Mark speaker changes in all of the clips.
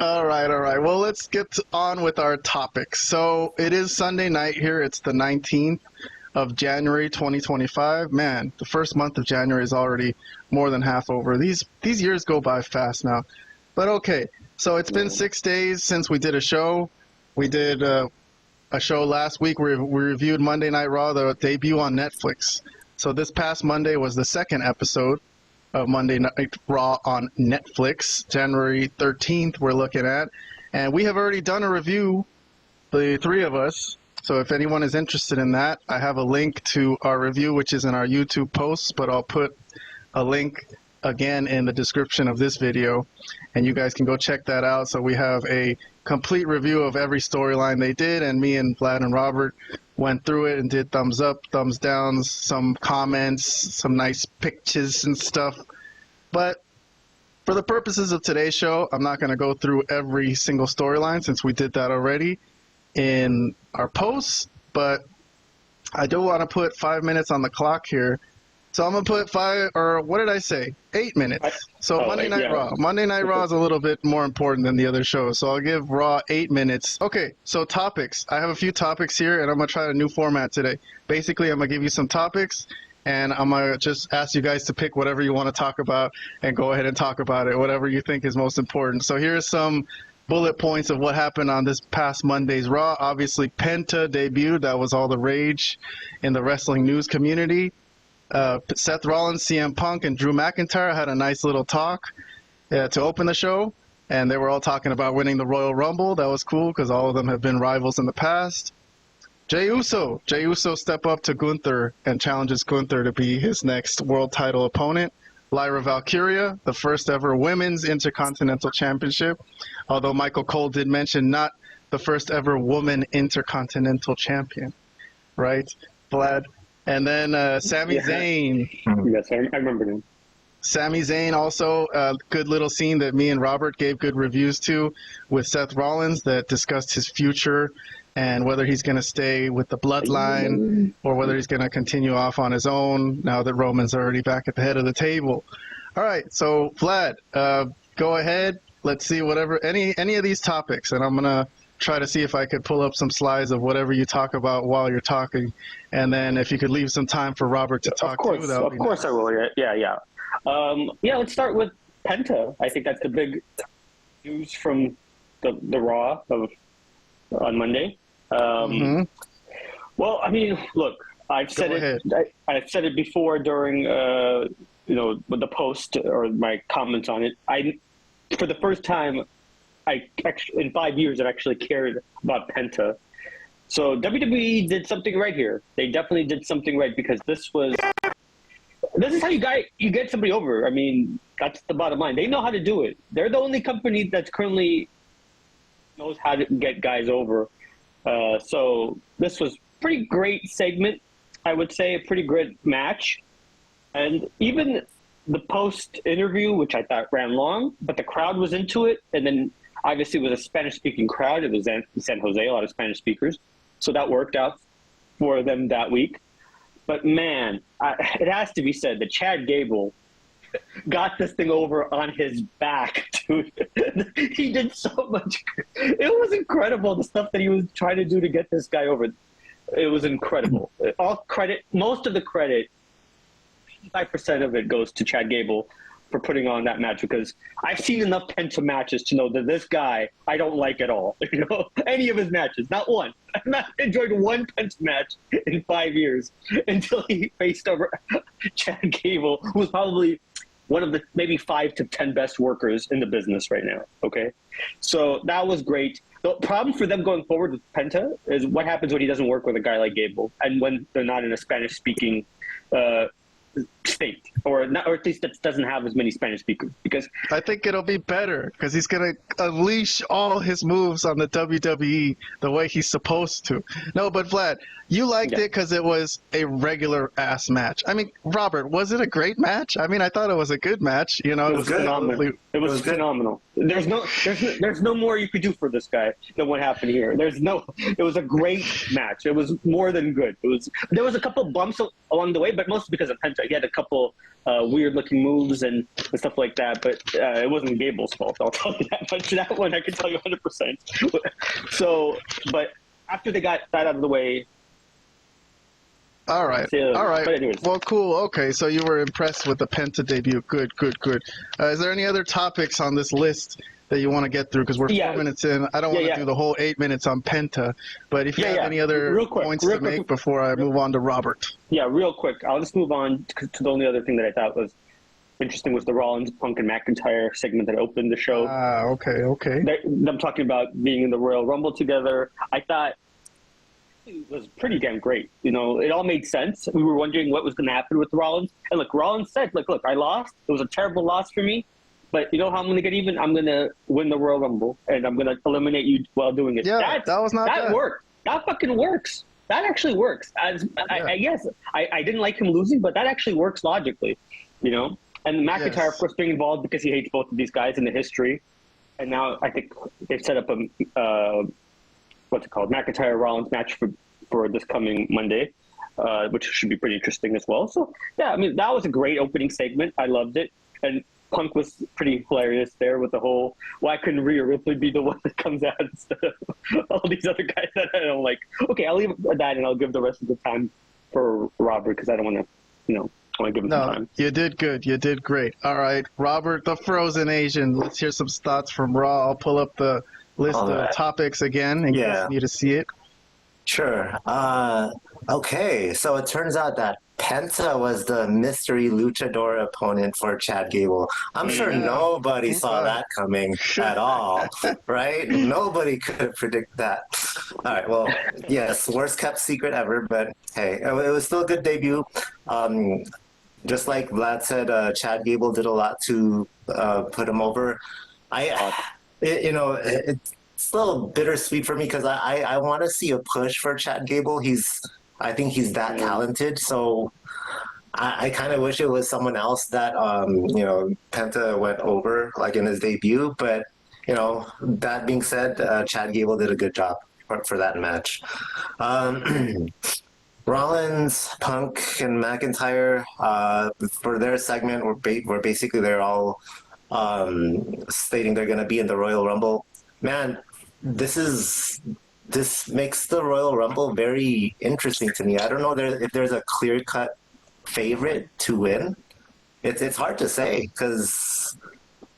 Speaker 1: All right. Well, let's get on with our topics. So it is Sunday night here. It's the 19th of January, 2025. Man, the first month of January is already more than half over. These years go by fast now. But okay, so it's been 6 days since we did a show. We did a show last week where we reviewed Monday Night Raw, the debut on Netflix. So this past Monday was the second episode of Monday Night Raw on Netflix, January 13th we're looking at. And we have already done a review, the three of us. So if anyone is interested in that, I have a link to our review, which is in our YouTube posts, but I'll put a link again in the description of this video, and you guys can go check that out. So we have a complete review of every storyline they did, and me and Vlad and Robert went through it and did thumbs up, thumbs downs, some comments, some nice pictures and stuff. But for the purposes of today's show, I'm not going to go through every single storyline since we did that already in our posts, but I do want to put 5 minutes on the clock here. So I'm going to put 8 minutes. So Monday Night Raw. Monday Night Raw is a little bit more important than the other shows. So I'll give Raw 8 minutes. Okay, so topics. I have a few topics here, and I'm going to try a new format today. Basically, I'm going to give you some topics, and I'm going to just ask you guys to pick whatever you want to talk about and go ahead and talk about it, whatever you think is most important. So here's some bullet points of what happened on this past Monday's Raw. Obviously, Penta debuted. That was all the rage in the wrestling news community. Seth Rollins, CM Punk, and Drew McIntyre had a nice little talk to open the show, and they were all talking about winning the Royal Rumble. That was cool because all of them have been rivals in the past. Jey Uso step up to Gunther and challenges Gunther to be his next world title opponent. Lyra Valkyria, the first ever women's Intercontinental Championship, although Michael Cole did mention not the first ever woman Intercontinental Champion, right, Vlad? And then Sami Zayn.
Speaker 2: Yes, I remember him.
Speaker 1: Sami Zayn also, a good little scene that me and Robert gave good reviews to with Seth Rollins that discussed his future and whether he's going to stay with the bloodline or whether he's going to continue off on his own now that Roman's already back at the head of the table. All right, so Vlad, go ahead. Let's see any of these topics, and I'm going to try to see if I could pull up some slides of whatever you talk about while you're talking, and then if you could leave some time for Robert to talk too.
Speaker 2: Of course, I will. Yeah. Let's start with Penta. I think that's the big news from the Raw on Monday. Well, I mean, look, I've said it before during with the post or my comments on it. For the first time, in 5 years, I've actually cared about Penta. So WWE did something right here. They definitely did something right because this is how you get somebody over. I mean, that's the bottom line. They know how to do it. They're the only company that's currently knows how to get guys over. So this was pretty great segment, I would say, a pretty great match. And even the post interview, which I thought ran long, but the crowd was into it. And then obviously, it was a Spanish-speaking crowd. It was in San Jose, a lot of Spanish speakers. So that worked out for them that week. But, man, it has to be said that Chad Gable got this thing over on his back, dude. He did so much. It was incredible, the stuff that he was trying to do to get this guy over. It was incredible. Most of the credit, 85% of it goes to Chad Gable for putting on that match, because I've seen enough Penta matches to know that this guy I don't like at all. Any of his matches, not one. I've not enjoyed one Penta match in 5 years until he faced over Chad Gable, who's probably one of the maybe 5 to 10 best workers in the business right now. Okay, so that was great. The problem for them going forward with Penta is what happens when he doesn't work with a guy like Gable, and when they're not in a Spanish-speaking state, or at least that doesn't have as many Spanish speakers. Because
Speaker 1: I think it'll be better because he's gonna unleash all his moves on the WWE the way he's supposed to. No, but Vlad, you liked it because it was a regular ass match. I mean, Robert, was it a great match? I mean, I thought it was a good match. It
Speaker 2: was phenomenal. It was phenomenal. There's no more you could do for this guy than what happened here. It was a great match. It was more than good. There was a couple bumps along the way, but mostly because of Penta. He had a couple weird-looking moves and stuff like that, but it wasn't Gable's fault. I'll tell you that much. That one I can tell you 100%. So, but after they got that out of the way.
Speaker 1: All right. Well, cool. Okay, so you were impressed with the Penta debut. Good. Is there any other topics on this list that you want to get through? Because we're 4 minutes in. I don't want to do the whole 8 minutes on Penta, but if you have any other points to make before I move on to Robert. Yeah,
Speaker 2: real quick. I'll just move on to the only other thing that I thought was interesting was the Rollins, Punk, and McIntyre segment that opened the show.
Speaker 1: Okay.
Speaker 2: I'm talking about being in the Royal Rumble together. I thought it was pretty damn great. You know, it all made sense. We were wondering what was going to happen with Rollins. And look, Rollins said, look, I lost. It was a terrible loss for me. But you know how I'm going to get even? I'm going to win the Royal Rumble, and I'm going to eliminate you while doing it.
Speaker 1: Yeah, that was not bad.
Speaker 2: That worked. That fucking works. That actually works. I guess I didn't like him losing, but that actually works logically, you know? And McIntyre, of course, being involved because he hates both of these guys in the history. And now I think they've set up a what's it called, McIntyre-Rollins match for this coming Monday, which should be pretty interesting as well. So, yeah, I mean, that was a great opening segment. I loved it. And Punk was pretty hilarious there with the whole, why couldn't Rhea Ripley be the one that comes out instead of all these other guys that I don't like? Okay, I'll leave that and I'll give the rest of the time for Robert because I don't want to, I want to give him some time.
Speaker 1: You did good. You did great. All right, Robert, the Frozen Asian. Let's hear some thoughts from Raw. I'll pull up the list of topics again in case you need to see it.
Speaker 3: Sure. Okay, so it turns out that Penta was the mystery luchador opponent for Chad Gable. I'm sure nobody saw that coming at all, right? Nobody could predict that. All right, well, yes, worst kept secret ever, but hey, it was still a good debut. Just like Vlad said, Chad Gable did a lot to put him over. It's still bittersweet for me because I want to see a push for Chad Gable. I think he's that talented, so I kind of wish it was someone else that Penta went over like in his debut. But that being said, Chad Gable did a good job for that match. Rollins, Punk, and McIntyre for their segment were basically they're all stating they're going to be in the Royal Rumble. Man, this makes the Royal Rumble very interesting to me. I don't know if there's a clear-cut favorite to win. It's hard to say because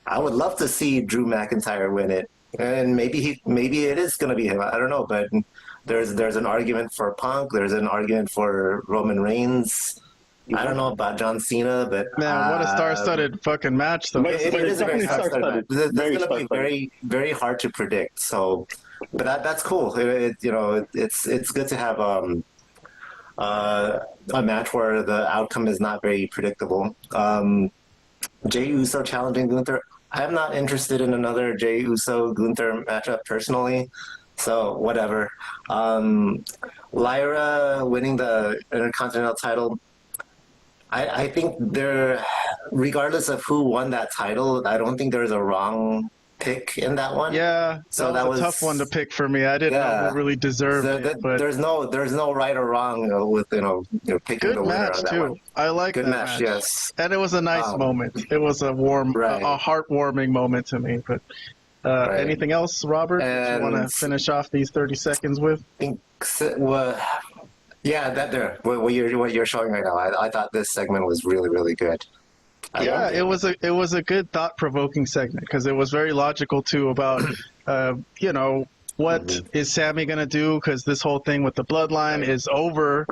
Speaker 3: I would love to see Drew McIntyre win it, and maybe it is going to be him. I don't know, but there's an argument for Punk. There's an argument for Roman Reigns. I don't know about John Cena, but
Speaker 1: man, what a star-studded fucking match! Though
Speaker 3: it is a very star-studded. This is going to be very, very hard to predict. So, but that's cool. It's good to have a match where the outcome is not very predictable. Jey Uso challenging Gunther. I'm not interested in another Jey Uso Gunther matchup personally. So whatever. Lyra winning the Intercontinental title. I think regardless of who won that title, I don't think there's a wrong pick in that one.
Speaker 1: Yeah, so that was a tough one to pick for me. I didn't know who really deserved it. But
Speaker 3: there's no right or wrong with picking the winner
Speaker 1: match
Speaker 3: on that
Speaker 1: too.
Speaker 3: one.
Speaker 1: I like
Speaker 3: good
Speaker 1: that
Speaker 3: match. Yes,
Speaker 1: and it was a nice moment. It was a heartwarming moment to me. But anything else, Robert? That you want to finish off these 30 seconds with?
Speaker 3: What you're showing right now, I thought this segment was really, really good.
Speaker 1: It was a good thought-provoking segment because it was very logical too about what is Sammy gonna do, because this whole thing with the bloodline is over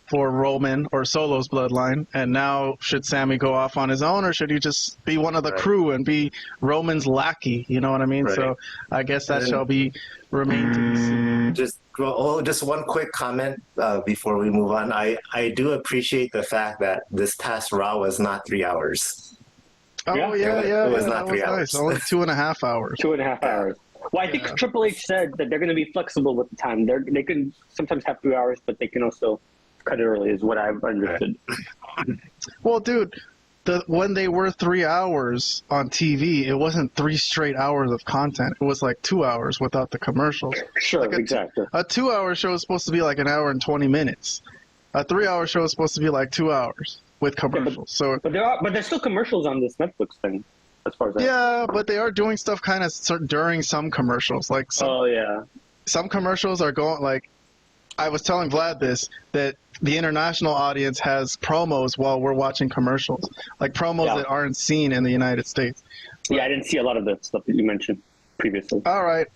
Speaker 1: for Roman or Solo's bloodline, and now should Sammy go off on his own or should he just be one of the crew and be Roman's lackey? You know what I mean?
Speaker 3: Right.
Speaker 1: So I guess that shall remain to be seen.
Speaker 3: Just one quick comment before we move on. I do appreciate the fact that this past Raw was not 3 hours.
Speaker 1: Oh yeah.
Speaker 3: It was not 3 hours.
Speaker 1: Nice. Only 2.5 hours.
Speaker 2: 2.5 hours. Well, I think Triple H said that they're going to be flexible with the time. They can sometimes have 3 hours, but they can also cut it early, is what I've understood.
Speaker 1: Well, dude, when they were 3 hours on TV, it wasn't 3 straight hours of content. It was like 2 hours without the commercials.
Speaker 2: Sure,
Speaker 1: like
Speaker 2: exactly.
Speaker 1: A 2 hour show is supposed to be like an hour and 20 minutes. A 3-hour show is supposed to be like 2 hours with commercials.
Speaker 2: But there's still commercials on this Netflix thing, as far as
Speaker 1: but they are doing stuff kind of during some commercials. Like some commercials are going like. I was telling Vlad that the international audience has promos while we're watching commercials, like promos that aren't seen in the United States.
Speaker 2: Yeah, I didn't see a lot of the stuff that you mentioned previously.
Speaker 1: All right.